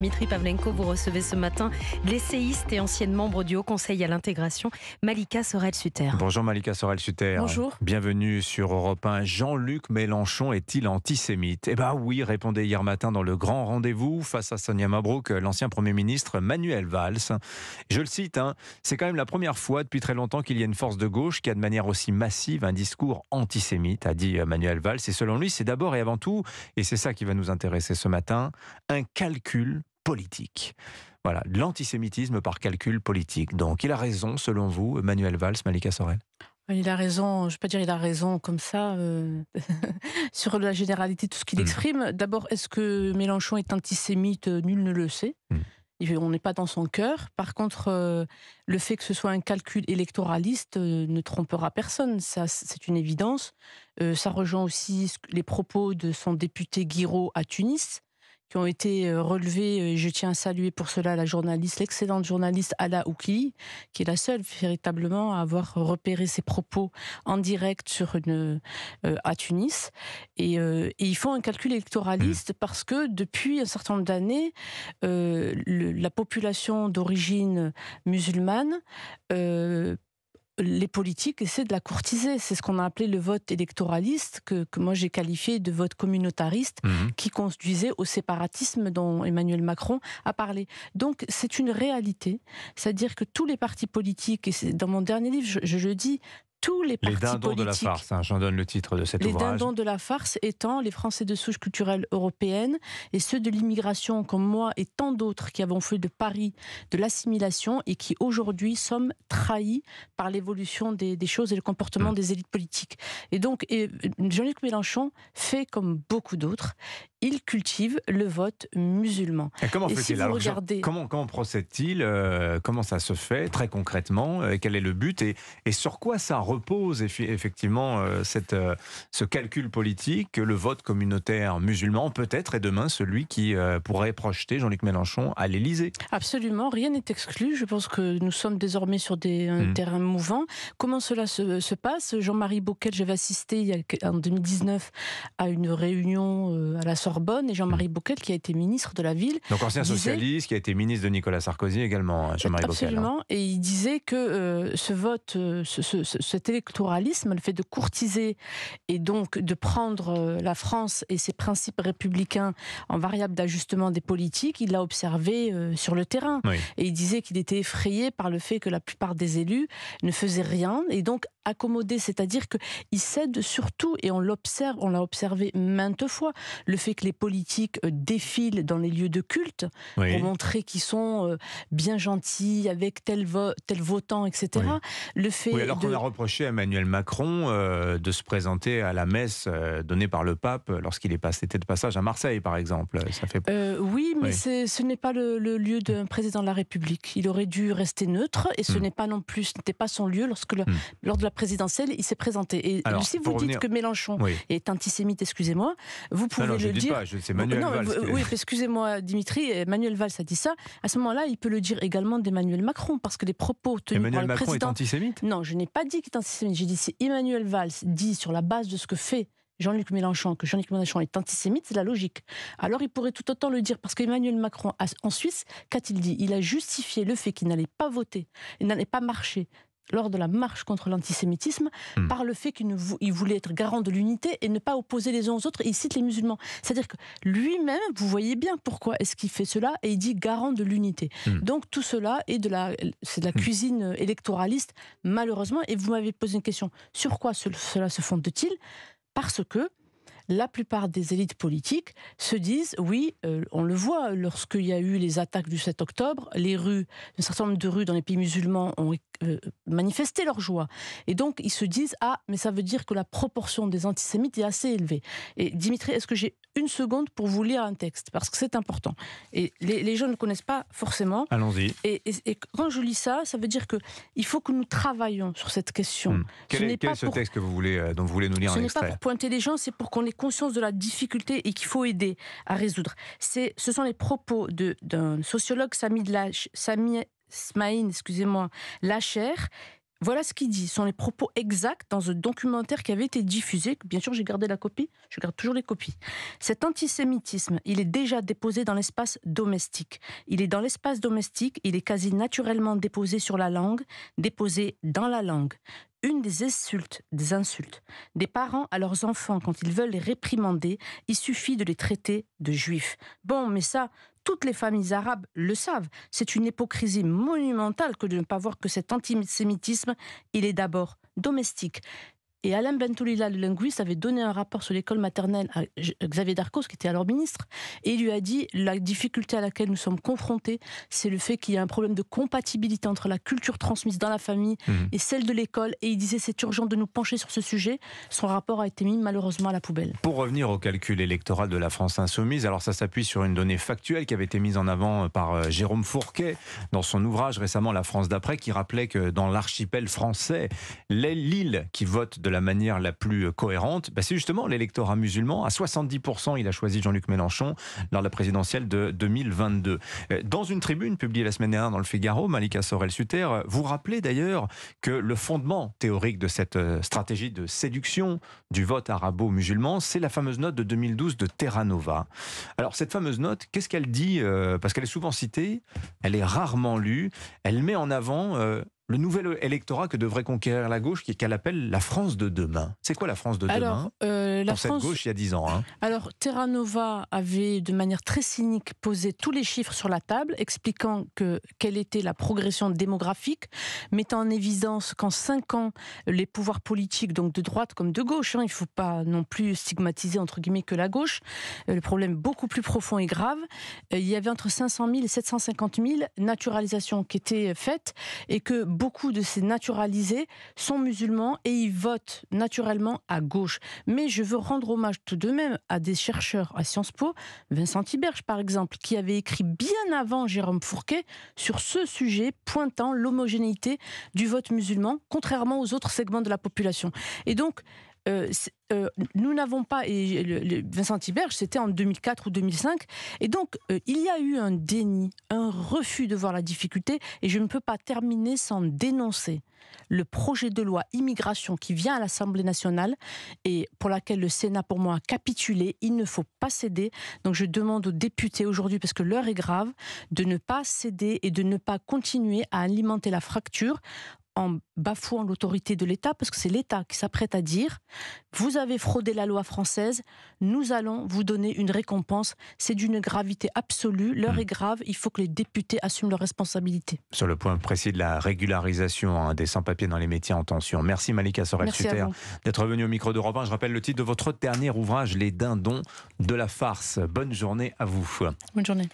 Dimitri Pavlenko, vous recevez ce matin l'essayiste et ancienne membre du Haut Conseil à l'intégration, Malika Sorel-Sutter. Bonjour Malika Sorel-Sutter. Bonjour. Bienvenue sur Europe 1. Jean-Luc Mélenchon est-il antisémite ? Eh bien oui, répondait hier matin dans le grand rendez-vous face à Sonia Mabrouk, l'ancien Premier ministre Manuel Valls. Je le cite, c'est quand même la première fois depuis très longtemps qu'il y a une force de gauche qui a de manière aussi massive un discours antisémite, a dit Manuel Valls. Et selon lui, c'est d'abord et avant tout, et c'est ça qui va nous intéresser ce matin, un calcul politique. Voilà, de l'antisémitisme par calcul politique. Donc, il a raison, selon vous, Manuel Valls, Malika Sorel ? Il a raison, je ne vais pas dire il a raison comme ça, sur la généralité de tout ce qu'il exprime. D'abord, est-ce que Mélenchon est antisémite ? Nul ne le sait. On n'est pas dans son cœur. Par contre, le fait que ce soit un calcul électoraliste ne trompera personne. Ça, c'est une évidence. Ça rejoint aussi les propos de son député Guiraud à Tunis, qui ont été relevés. Je tiens à saluer pour cela l'excellente journaliste Ala Oukli, qui est la seule véritablement à avoir repéré ses propos en direct à Tunis. Et ils font un calcul électoraliste parce que depuis un certain nombre d'années, la population d'origine musulmane les politiques essaient de la courtiser. C'est ce qu'on a appelé le vote électoraliste, que moi j'ai qualifié de vote communautariste, qui conduisait au séparatisme dont Emmanuel Macron a parlé. Donc c'est une réalité. C'est-à-dire que tous les partis politiques, et dans mon dernier livre, je le dis, tous les partis politiques... Les dindons de la farce, j'en donne le titre de cet ouvrage. Les dindons de la farce étant les Français de souche culturelle européenne et ceux de l'immigration comme moi et tant d'autres qui avons fait de Paris de l'assimilation et qui aujourd'hui sommes trahis par l'évolution des choses et le comportement des élites politiques. Et donc Jean-Luc Mélenchon fait comme beaucoup d'autres, il cultive le vote musulman. Et comment fait-il ? Comment procède-t-il ? Comment ça se fait très concrètement ? Quel est le but ? Et sur quoi ça repose effectivement ce calcul politique que le vote communautaire musulman peut-être est demain celui qui pourrait projeter Jean-Luc Mélenchon à l'Élysée ? Absolument, rien n'est exclu. Je pense que nous sommes désormais sur un terrain mouvant. Comment cela se passe ? Jean-Marie Bockel, j'avais assisté en 2019 à une réunion à la Sorbonne, et Jean-Marie Bockel, qui a été ministre de la ville... Donc ancien socialiste, qui a été ministre de Nicolas Sarkozy également, Jean-Marie Bockel. Absolument, et il disait que ce vote, cet électoralisme, le fait de courtiser et donc de prendre la France et ses principes républicains en variable d'ajustement des politiques, il l'a observé sur le terrain. Oui. Et il disait qu'il était effrayé par le fait que la plupart des élus ne faisaient rien, et donc accommodé, c'est-à-dire qu'il cède surtout, et on l'a observé maintes fois, le fait que les politiques défilent dans les lieux de culte pour montrer qu'ils sont bien gentils avec tel votant, etc. Le fait qu'on a reproché à Emmanuel Macron de se présenter à la messe donnée par le pape lorsqu'il était de passage à Marseille, par exemple. Ça fait... mais ce n'est pas le lieu d'un président de la République. Il aurait dû rester neutre, et ce n'était pas son lieu lors de la présidentielle, il s'est présenté. Et alors, si vous dites que Mélenchon est antisémite, excusez-moi, vous pouvez le dire. C'est Manuel Valls. Oui, excusez-moi Dimitri, Manuel Valls a dit ça. À ce moment-là, il peut le dire également d'Emmanuel Macron, parce que les propos tenus par le président... Emmanuel Macron est antisémite ? Non, je n'ai pas dit qu'il est antisémite. J'ai dit si Emmanuel Valls dit sur la base de ce que fait Jean-Luc Mélenchon, que Jean-Luc Mélenchon est antisémite, c'est la logique. Alors il pourrait tout autant le dire, parce qu'Emmanuel Macron, en Suisse, qu'a-t-il dit ? Il a justifié le fait qu'il n'allait pas voter, il n'allait pas marcher lors de la marche contre l'antisémitisme, par le fait qu'il voulait être garant de l'unité et ne pas opposer les uns aux autres, et il cite les musulmans. C'est-à-dire que lui-même, vous voyez bien pourquoi est-ce qu'il fait cela, et il dit garant de l'unité. Donc tout cela c'est de la cuisine électoraliste, malheureusement, et vous m'avez posé une question, sur quoi cela se fonde-t-il ? Parce que la plupart des élites politiques se disent, on le voit, lorsqu'il y a eu les attaques du 7 octobre, un certain nombre de rues dans les pays musulmans ont manifesté leur joie. Et donc, ils se disent, mais ça veut dire que la proportion des antisémites est assez élevée. Et Dimitri, est-ce que j'ai une seconde pour vous lire un texte ? Parce que c'est important. Et les gens ne le connaissent pas forcément. Allons-y. Et quand je lis ça, ça veut dire qu'il faut que nous travaillions sur cette question. Quel est ce texte dont vous voulez nous lire un extrait ? Ce n'est pas pour pointer les gens, c'est pour qu'on ait conscience de la difficulté et qu'il faut aider à résoudre. Ce sont les propos d'un sociologue, Sami Smaïn, Lacher, Voilà ce qu'il dit. Ce sont les propos exacts dans un documentaire qui avait été diffusé. Bien sûr, j'ai gardé la copie. Je garde toujours les copies. Cet antisémitisme, il est déjà déposé dans l'espace domestique. Il est dans l'espace domestique, il est quasi naturellement déposé sur la langue, déposé dans la langue. Une des insultes des parents à leurs enfants quand ils veulent les réprimander, il suffit de les traiter de juifs. Bon, mais ça, toutes les familles arabes le savent. C'est une hypocrisie monumentale que de ne pas voir que cet antisémitisme, il est d'abord domestique. Et Alain Bentoulila, le linguiste, avait donné un rapport sur l'école maternelle à Xavier Darcos, qui était alors ministre, et il lui a dit la difficulté à laquelle nous sommes confrontés, c'est le fait qu'il y a un problème de compatibilité entre la culture transmise dans la famille et celle de l'école. Et il disait c'est urgent de nous pencher sur ce sujet. Son rapport a été mis malheureusement à la poubelle. Pour revenir au calcul électoral de la France insoumise, alors ça s'appuie sur une donnée factuelle qui avait été mise en avant par Jérôme Fourquet dans son ouvrage récemment La France d'après, qui rappelait que dans l'archipel français, l'île qui vote de la manière la plus cohérente, c'est justement l'électorat musulman. À 70%, il a choisi Jean-Luc Mélenchon lors de la présidentielle de 2022. Dans une tribune publiée la semaine dernière dans le Figaro, Malika Sorel-Sutter, vous rappelez d'ailleurs que le fondement théorique de cette stratégie de séduction du vote arabo-musulman, c'est la fameuse note de 2012 de Terra Nova. Alors cette fameuse note, qu'est-ce qu'elle dit? Parce qu'elle est souvent citée, elle est rarement lue, elle met en avant le nouvel électorat que devrait conquérir la gauche, qu'elle appelle la France de demain. C'est quoi la France de demain pour cette gauche il y a 10 ans Alors, Terra Nova avait, de manière très cynique, posé tous les chiffres sur la table, expliquant quelle était la progression démographique, mettant en évidence qu'en 5 ans, les pouvoirs politiques, donc de droite comme de gauche, il ne faut pas non plus stigmatiser, entre guillemets, que la gauche, le problème beaucoup plus profond et grave, il y avait entre 500 000 et 750 000 naturalisations qui étaient faites, et que beaucoup de ces naturalisés sont musulmans et ils votent naturellement à gauche. Mais je veux rendre hommage tout de même à des chercheurs à Sciences Po, Vincent Tiberge par exemple, qui avait écrit bien avant Jérôme Fourquet sur ce sujet, pointant l'homogénéité du vote musulman, contrairement aux autres segments de la population. Et donc, nous n'avons pas, et Vincent Tiberge, c'était en 2004 ou 2005, et donc il y a eu un déni, un refus de voir la difficulté, et je ne peux pas terminer sans dénoncer le projet de loi immigration qui vient à l'Assemblée nationale et pour laquelle le Sénat, pour moi, a capitulé. Il ne faut pas céder. Donc je demande aux députés aujourd'hui, parce que l'heure est grave, de ne pas céder et de ne pas continuer à alimenter la fracture en bafouant l'autorité de l'État, parce que c'est l'État qui s'apprête à dire « Vous avez fraudé la loi française, nous allons vous donner une récompense ». C'est d'une gravité absolue, l'heure est grave, il faut que les députés assument leurs responsabilités. Sur le point précis de la régularisation des sans-papiers dans les métiers en tension. Merci Malika Sorel-Sutter d'être venue au micro d'Europe 1. Je rappelle le titre de votre dernier ouvrage, Les dindons de la farce. Bonne journée à vous. Bonne journée.